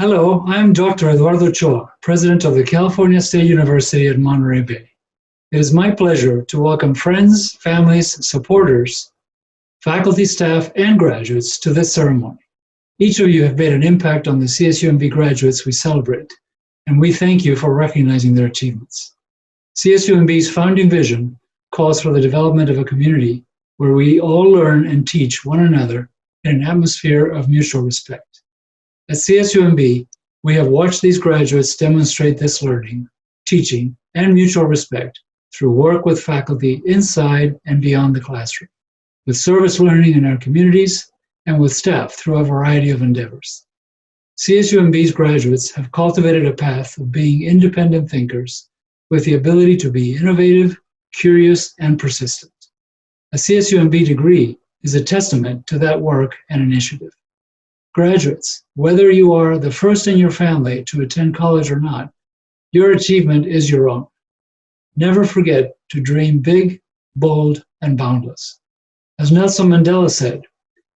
Hello, I'm Dr. Eduardo Choa, President of the California State University at Monterey Bay. It is my pleasure to welcome friends, families, supporters, faculty, staff, and graduates to this ceremony. Each of you have made an impact on the CSUMB graduates we celebrate, and we thank you for recognizing their achievements. CSUMB's founding vision calls for the development of a community where we all learn and teach one another in an atmosphere of mutual respect. At CSUMB, we have watched these graduates demonstrate this learning, teaching, and mutual respect through work with faculty inside and beyond the classroom, with service learning in our communities, and with staff through a variety of endeavors. CSUMB's graduates have cultivated a path of being independent thinkers with the ability to be innovative, curious, and persistent. A CSUMB degree is a testament to that work and initiative. Graduates, whether you are the first in your family to attend college or not, your achievement is your own. Never forget to dream big, bold, and boundless. As Nelson Mandela said,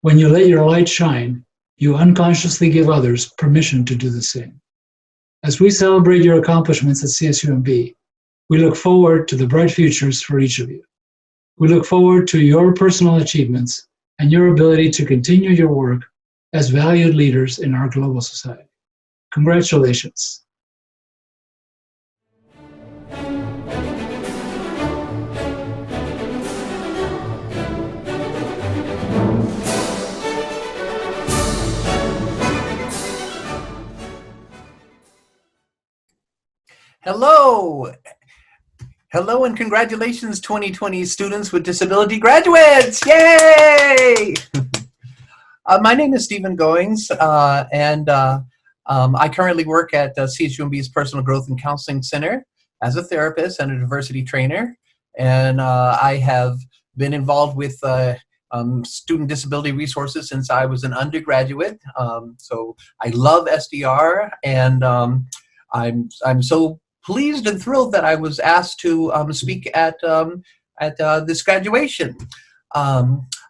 when you let your light shine, you unconsciously give others permission to do the same. As we celebrate your accomplishments at CSUMB, we look forward to the bright futures for each of you. We look forward to your personal achievements and your ability to continue your work as valued leaders in our global society. Congratulations. Hello. Hello and congratulations 2020 students with disability graduates. Yay! My name is Stephen Goings, and I currently work at CSUMB's Personal Growth and Counseling Center as a therapist and a diversity trainer. And I have been involved with student disability resources since I was an undergraduate. So I love SDR, and I'm so pleased and thrilled that I was asked to speak at this graduation.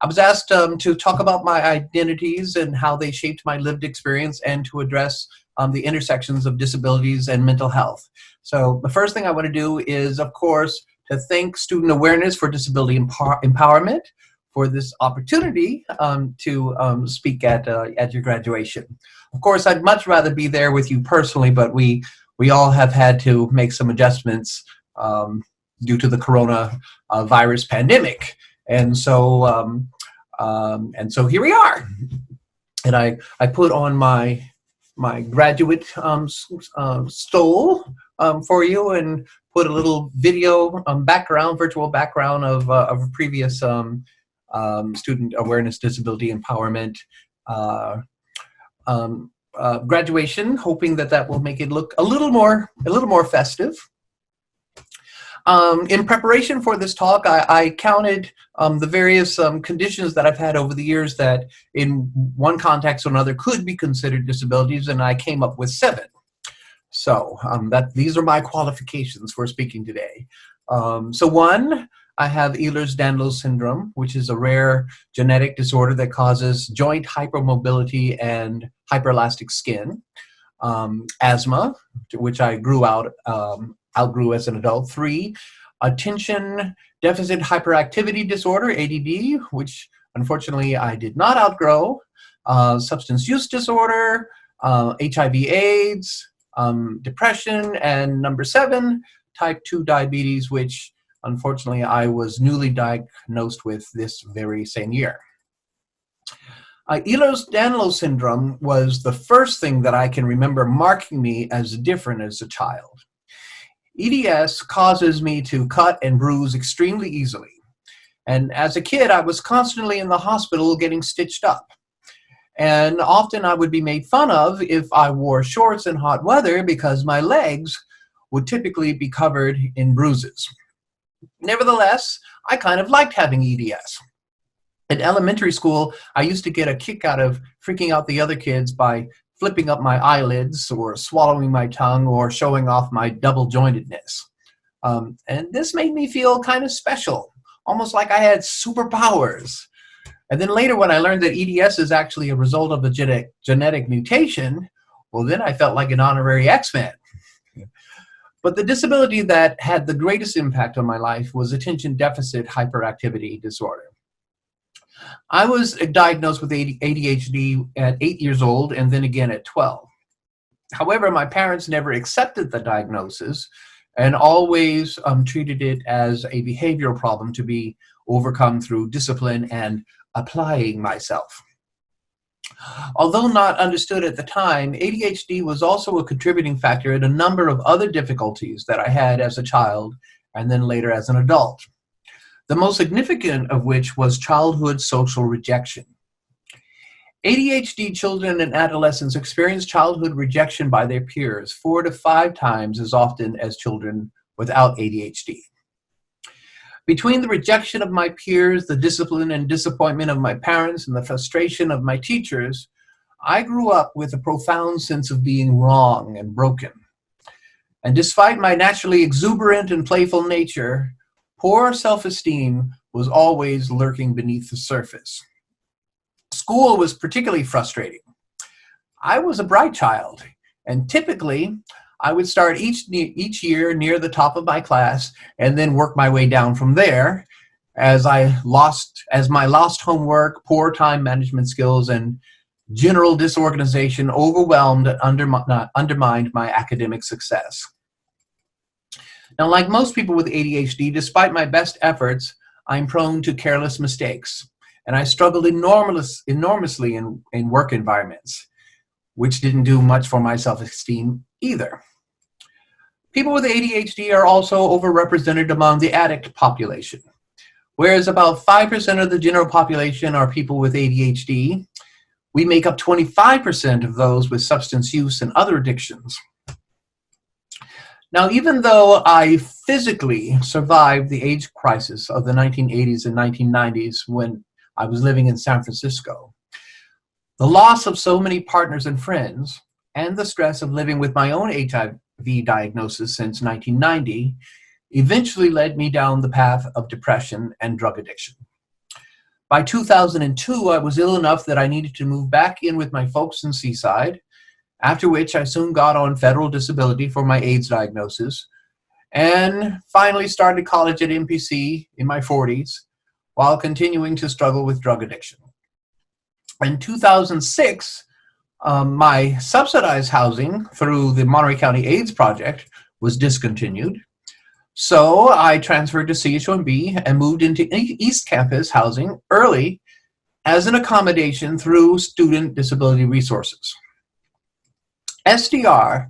I was asked to talk about my identities and how they shaped my lived experience and to address the intersections of disabilities and mental health. So the first thing I want to do is, of course, to thank Student Awareness for Disability Empowerment for this opportunity to speak at your graduation. Of course, I'd much rather be there with you personally, but we all have had to make some adjustments due to the coronavirus pandemic. And so here we are. And I put on my graduate stole for you and put a little video virtual background of a previous Student Awareness Disability Empowerment graduation, hoping that will make it look a little more festive. In preparation for this talk, I counted the various conditions that I've had over the years that in one context or another could be considered disabilities, and I came up with 7. So these are my qualifications for speaking today. So 1, I have Ehlers-Danlos syndrome, which is a rare genetic disorder that causes joint hypermobility and hyperelastic skin. Asthma, which I outgrew as an adult. 3, attention deficit hyperactivity disorder, ADD, which unfortunately I did not outgrow. Substance use disorder, HIV/AIDS, depression, and number 7, type 2 diabetes, which unfortunately I was newly diagnosed with this very same year. Ehlers-Danlos syndrome was the first thing that I can remember marking me as different as a child. EDS causes me to cut and bruise extremely easily. And as a kid, I was constantly in the hospital getting stitched up. And often I would be made fun of if I wore shorts in hot weather because my legs would typically be covered in bruises. Nevertheless, I kind of liked having EDS. In elementary school, I used to get a kick out of freaking out the other kids by flipping up my eyelids or swallowing my tongue or showing off my double jointedness. And this made me feel kind of special, almost like I had superpowers. And then later when I learned that EDS is actually a result of a genetic mutation, Well, then I felt like an honorary X-Man. But the disability that had the greatest impact on my life was attention deficit hyperactivity disorder. I was diagnosed with ADHD at 8 years old and then again at 12. However, my parents never accepted the diagnosis and always treated it as a behavioral problem to be overcome through discipline and applying myself. Although not understood at the time, ADHD was also a contributing factor in a number of other difficulties that I had as a child and then later as an adult. The most significant of which was childhood social rejection. ADHD children and adolescents experience childhood rejection by their peers 4 to 5 times as often as children without ADHD. Between the rejection of my peers, the discipline and disappointment of my parents, and the frustration of my teachers, I grew up with a profound sense of being wrong and broken. And despite my naturally exuberant and playful nature, poor self-esteem was always lurking beneath the surface. School was particularly frustrating. I was a bright child, and typically I would start each year near the top of my class and then work my way down from there as my lost homework, poor time management skills, and general disorganization overwhelmed and undermined my academic success. Now, like most people with ADHD, despite my best efforts, I'm prone to careless mistakes, and I struggled enormously in work environments, which didn't do much for my self-esteem either. People with ADHD are also overrepresented among the addict population. Whereas about 5% of the general population are people with ADHD, we make up 25% of those with substance use and other addictions. Now, even though I physically survived the AIDS crisis of the 1980s and 1990s when I was living in San Francisco, the loss of so many partners and friends, and the stress of living with my own HIV diagnosis since 1990 eventually led me down the path of depression and drug addiction. By 2002, I was ill enough that I needed to move back in with my folks in Seaside, after which I soon got on federal disability for my AIDS diagnosis, and finally started college at MPC in my 40s while continuing to struggle with drug addiction. In 2006, my subsidized housing through the Monterey County AIDS Project was discontinued. So I transferred to CH1B and moved into East Campus housing early as an accommodation through Student Disability Resources. SDR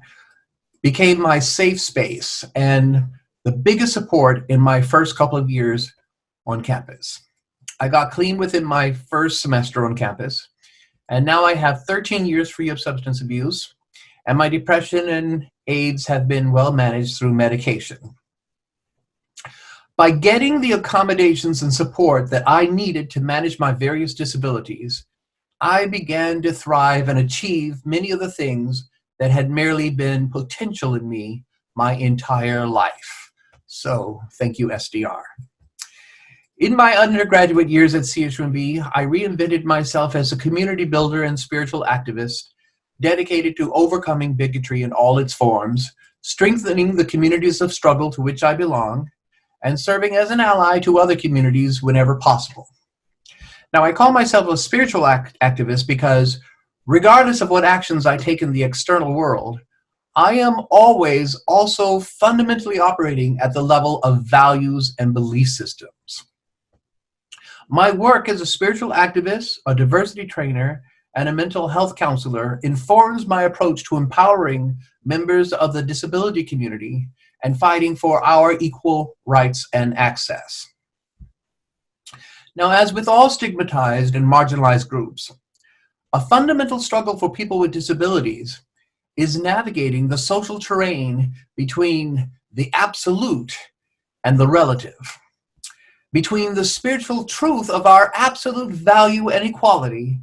became my safe space and the biggest support in my first couple of years on campus. I got clean within my first semester on campus, and now I have 13 years free of substance abuse, and my depression and AIDS have been well managed through medication. By getting the accommodations and support that I needed to manage my various disabilities, I began to thrive and achieve many of the things that had merely been potential in me my entire life. So, thank you, SDR. In my undergraduate years at CH1B, I reinvented myself as a community builder and spiritual activist dedicated to overcoming bigotry in all its forms, strengthening the communities of struggle to which I belong, and serving as an ally to other communities whenever possible. Now, I call myself a spiritual activist because regardless of what actions I take in the external world, I am always also fundamentally operating at the level of values and belief systems. My work as a spiritual activist, a diversity trainer, and a mental health counselor informs my approach to empowering members of the disability community and fighting for our equal rights and access. Now, as with all stigmatized and marginalized groups, a fundamental struggle for people with disabilities is navigating the social terrain between the absolute and the relative, between the spiritual truth of our absolute value and equality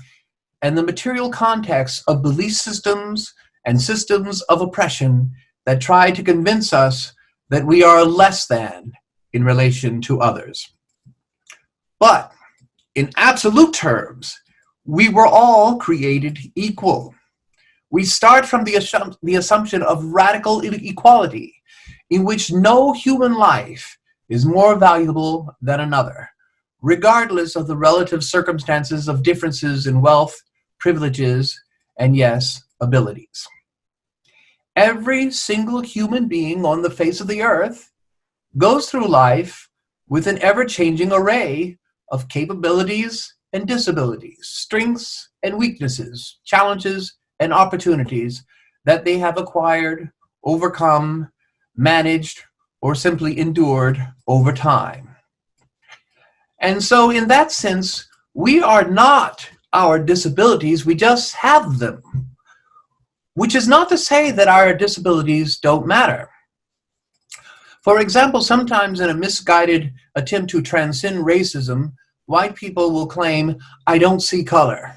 and the material context of belief systems and systems of oppression that try to convince us that we are less than in relation to others. But in absolute terms, we were all created equal. we start from the assumption of radical equality, in which no human life is more valuable than another, regardless of the relative circumstances of differences in wealth, privileges, and yes, abilities. Every single human being on the face of the earth goes through life with an ever-changing array of capabilities and disabilities, strengths and weaknesses, challenges and opportunities that they have acquired, overcome, managed, or simply endured over time. And so in that sense, we are not our disabilities, we just have them. Which is not to say that our disabilities don't matter. For example, sometimes in a misguided attempt to transcend racism, white people will claim, "I don't see color."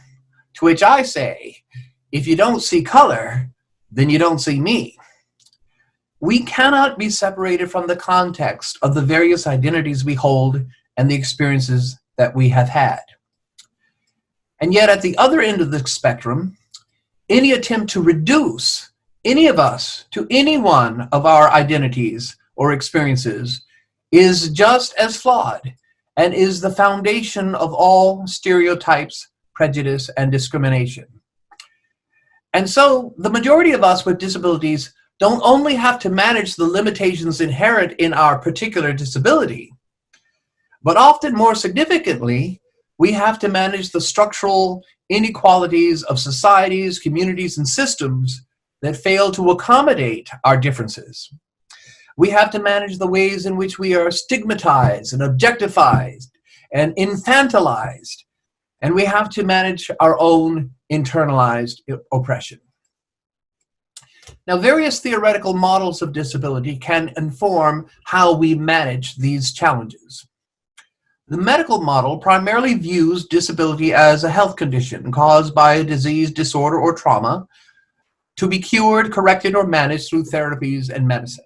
To which I say, if you don't see color, then you don't see me. We cannot be separated from the context of the various identities we hold and the experiences that we have had. And yet at the other end of the spectrum, any attempt to reduce any of us to any one of our identities or experiences is just as flawed and is the foundation of all stereotypes, prejudice, and discrimination. And so the majority of us with disabilities don't only have to manage the limitations inherent in our particular disability, but often more significantly, we have to manage the structural inequalities of societies, communities, and systems that fail to accommodate our differences. We have to manage the ways in which we are stigmatized and objectified and infantilized, and we have to manage our own internalized oppression. Now, various theoretical models of disability can inform how we manage these challenges. The medical model primarily views disability as a health condition caused by a disease, disorder, or trauma to be cured, corrected, or managed through therapies and medicine.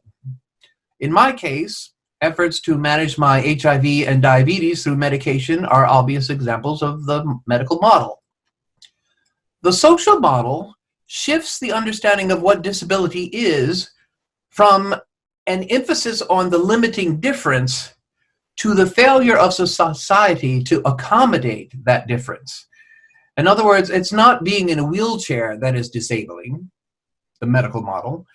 In my case, efforts to manage my HIV and diabetes through medication are obvious examples of the medical model. The social model shifts the understanding of what disability is from an emphasis on the limiting difference to the failure of society to accommodate that difference. In other words, it's not being in a wheelchair that is disabling, the medical model.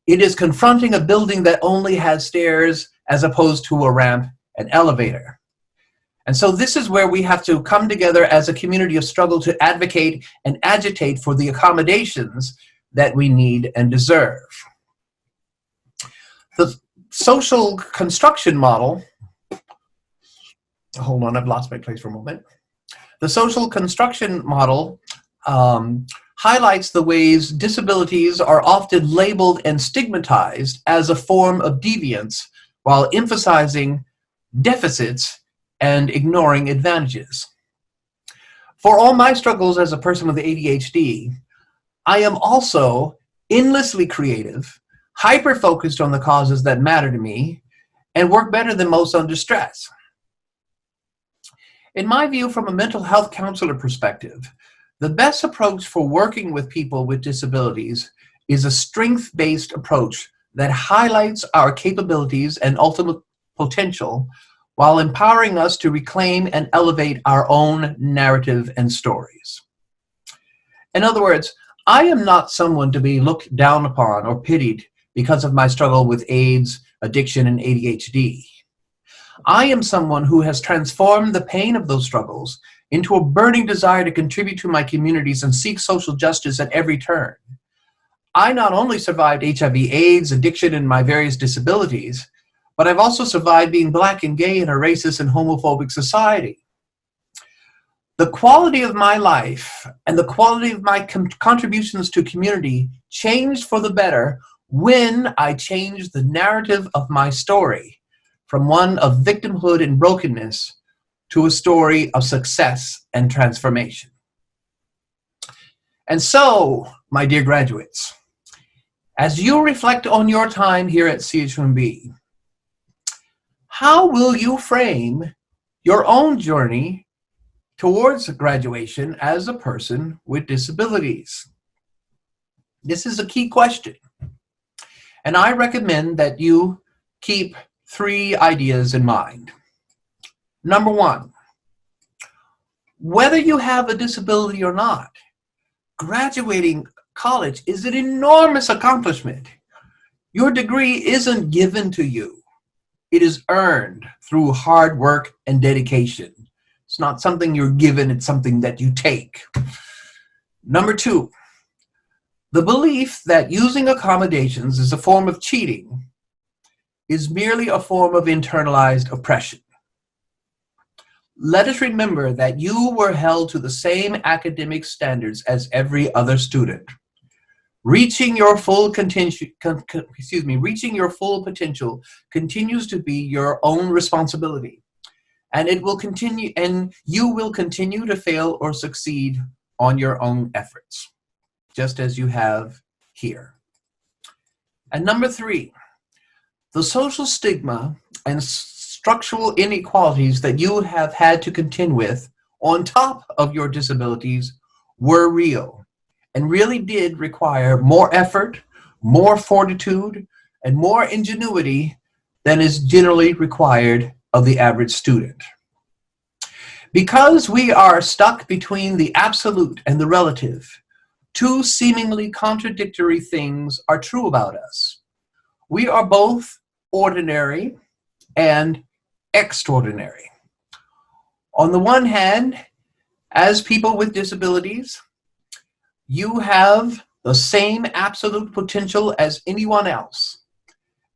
It is confronting a building that only has stairs as opposed to a ramp and elevator. And so this is where we have to come together as a community of struggle to advocate and agitate for the accommodations that we need and deserve. The social construction model, hold on, I've lost my place for a moment. The social construction model highlights the ways disabilities are often labeled and stigmatized as a form of deviance while emphasizing deficits and ignoring advantages. For all my struggles as a person with ADHD, I am also endlessly creative, hyper-focused on the causes that matter to me, and work better than most under stress. In my view, from a mental health counselor perspective, the best approach for working with people with disabilities is a strength-based approach that highlights our capabilities and ultimate potential while empowering us to reclaim and elevate our own narrative and stories. In other words, I am not someone to be looked down upon or pitied because of my struggle with AIDS, addiction, and ADHD. I am someone who has transformed the pain of those struggles into a burning desire to contribute to my communities and seek social justice at every turn. I not only survived HIV, AIDS, addiction, and my various disabilities, but I've also survived being Black and gay in a racist and homophobic society. The quality of my life and the quality of my contributions to community changed for the better when I changed the narrative of my story from one of victimhood and brokenness to a story of success and transformation. And so, my dear graduates, as you reflect on your time here at CHMB, how will you frame your own journey towards graduation as a person with disabilities? This is a key question. And I recommend that you keep 3 ideas in mind. Number 1, whether you have a disability or not, graduating college is an enormous accomplishment. Your degree isn't given to you. It is earned through hard work and dedication. It's not something you're given, it's something that you take. Number 2, the belief that using accommodations is a form of cheating is merely a form of internalized oppression. Let us remember that you were held to the same academic standards as every other student. Reaching your full potential continues to be your own responsibility, and you will continue to fail or succeed on your own efforts, just as you have here. And number 3, the social stigma and structural inequalities that you have had to contend with on top of your disabilities were real and really did require more effort, more fortitude, and more ingenuity than is generally required of the average student. Because we are stuck between the absolute and the relative, 2 seemingly contradictory things are true about us. We are both ordinary and extraordinary. On the one hand, as people with disabilities, you have the same absolute potential as anyone else,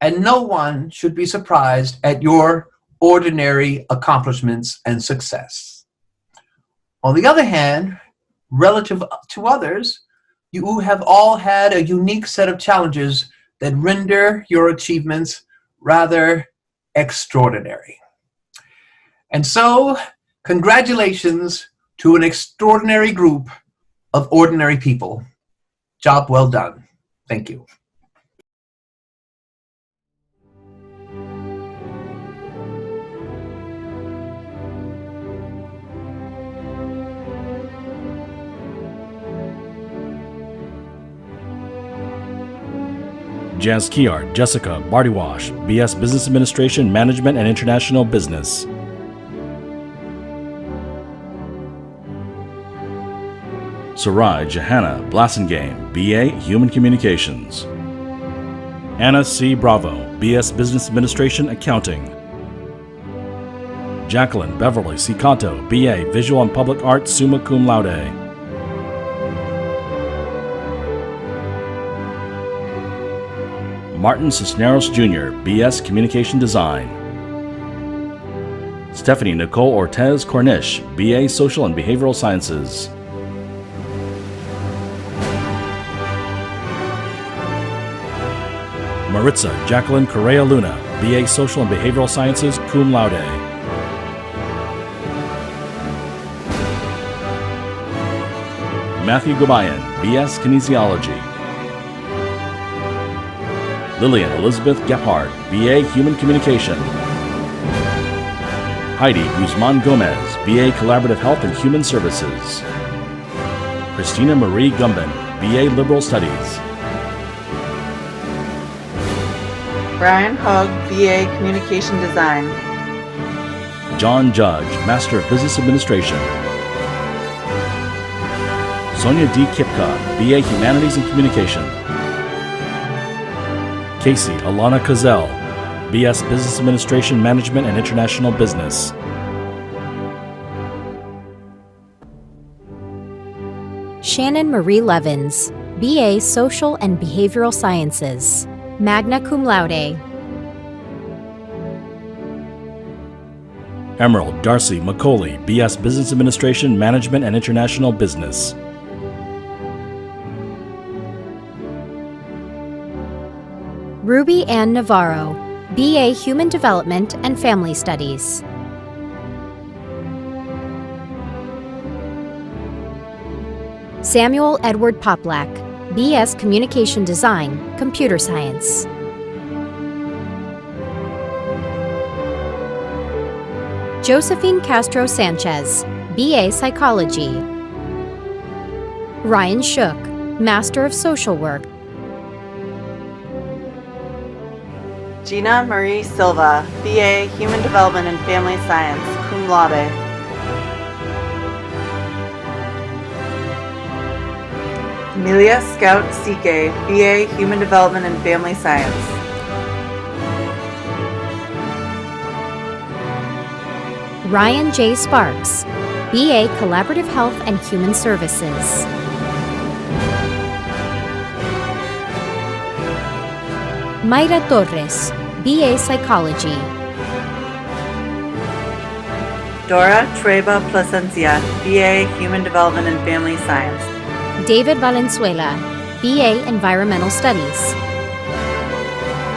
and no one should be surprised at your ordinary accomplishments and success. On the other hand, relative to others, you have all had a unique set of challenges that render your achievements rather extraordinary. And so, congratulations to an extraordinary group of ordinary people. Job well done. Thank you. Jazz Kiart, Jessica Bartywash, BS Business Administration, Management and International Business. Sarai Johanna Blassingame, BA Human Communications. Anna C. Bravo, BS Business Administration, Accounting. Jacqueline Beverly C. Canto, BA Visual and Public Arts, Summa Cum Laude. Martin Cisneros Jr., BS Communication Design. Stephanie Nicole Ortez Cornish, BA Social and Behavioral Sciences. Maritza Jacqueline Correa Luna, BA Social and Behavioral Sciences, Cum Laude. Matthew Gobayan, BS Kinesiology. Lillian Elizabeth Gephardt, BA Human Communication. Heidi Guzman Gomez, BA Collaborative Health and Human Services. Christina Marie Gumben, BA Liberal Studies. Brian Hogg, BA Communication Design. John Judge, Master of Business Administration. Sonia D. Kipka, BA Humanities and Communication. Casey Alana Kozel, BS Business Administration, Management and International Business. Shannon Marie Levins, BA Social and Behavioral Sciences, magna cum laude. Emerald Darcy McCauley, BS Business Administration, Management and International Business. Ruby Ann Navarro, BA Human Development and Family Studies. Samuel Edward Poplack, BS Communication Design, Computer Science. Josephine Castro Sanchez, BA Psychology. Ryan Shook, Master of Social Work. Gina Marie Silva, BA Human Development and Family Science, cum laude. Amelia Scout Sike, BA Human Development and Family Science. Ryan J. Sparks, BA Collaborative Health and Human Services. Mayra Torres, BA Psychology. Dora Treba Plasencia, BA Human Development and Family Science. David Valenzuela, BA Environmental Studies.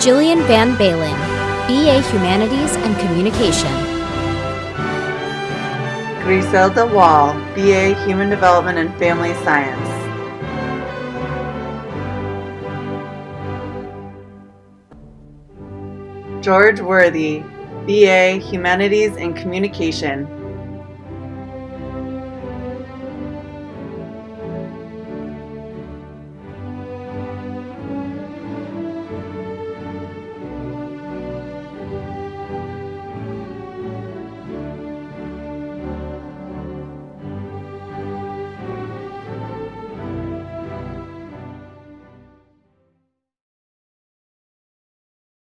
Jillian Van Balen, BA Humanities and Communication. Griselda Wall, BA Human Development and Family Science. George Worthy, BA Humanities and Communication.